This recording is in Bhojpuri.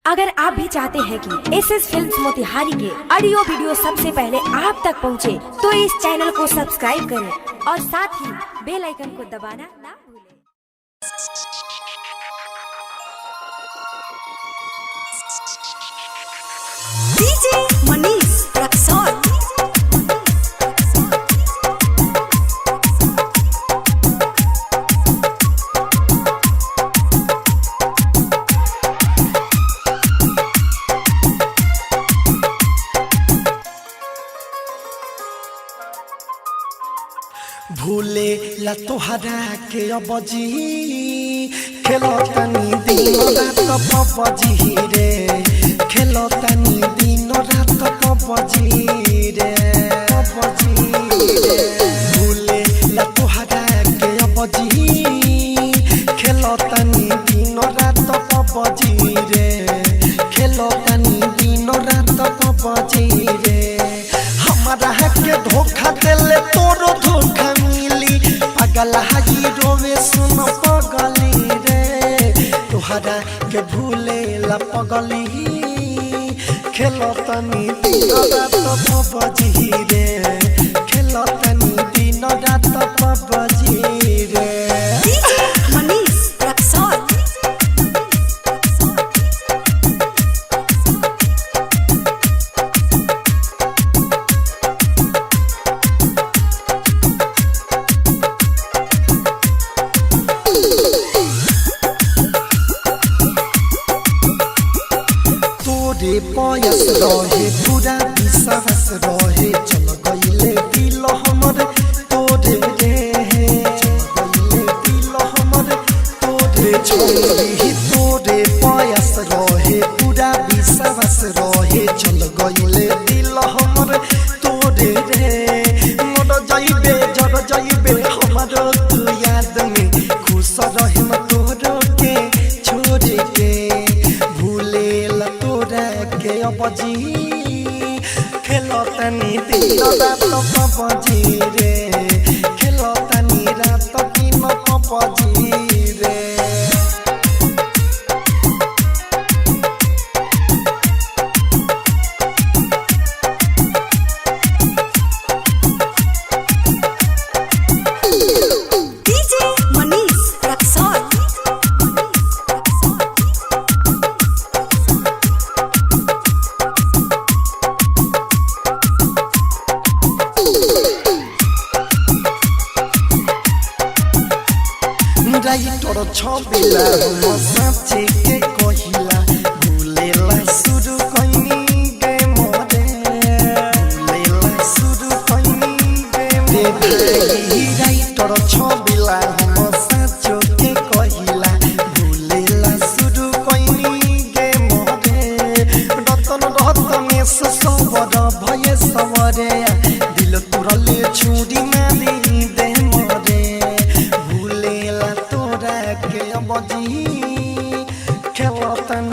अगर आप भी चाहते हैं कि एसएस फिल्म्स मोतिहारी के ऑडियो वीडियो सबसे पहले आप तक पहुंचे, तो इस चैनल को सब्सक्राइब करें और साथ ही बेल आइकन को दबाना ना भूलें। डीजे मनीष रक्सौल। भूले ला तोहरा के अबजी खेलो तनी दिन रात पबजी रे, खेलो तनी दिन रात पबजी रे, पबजी रे। भूले ला तोहरा के अबजी खेलो तनी दिन रात पबजी रे, खेलो तनी दिन रात पबजी रे। हमारा के धोखा देले तोरो धोखा पगला रोवे सुन पगली रे, तोहरा के भूले ला पगली खेलो तनी दिन रात पबजी रे, खेलो तनी दिन रात पबजी रे। मनीष रक्सौल। तोरे पयस रहे पूरा विश्वास रहे, चल गईले दिल हमर तोरे रे, चल गईले दिल हमर तोरे छोड़ी। तोरे पयस रहे पूरा विश्वास रहे, चल गईले दिल हमर तोरे रे। मर जाइबे जर जाइबे हमर तू याद में, खुश रहे तोरो के छोड़ के। भूले के अबजी खेलो तनी दिन रात पबजी रे, खेलो तनी रात दिन पबजी रे। डीजे मनीष रक्सौल। तोर छबिला हम साँचे के कहिला, भूलेला शुरू कइनी गे मोरे, भूलेला शुरू कइनी गे मोरे। तोर छबिला हम साँचो के कहिला, भूलेला शुरू कइनी गे मोरे। रतन रतने सबर भये सवरे, दिल तुरले छुरी मारी दे मोरे। भूलेला के अबजी खेलो तनी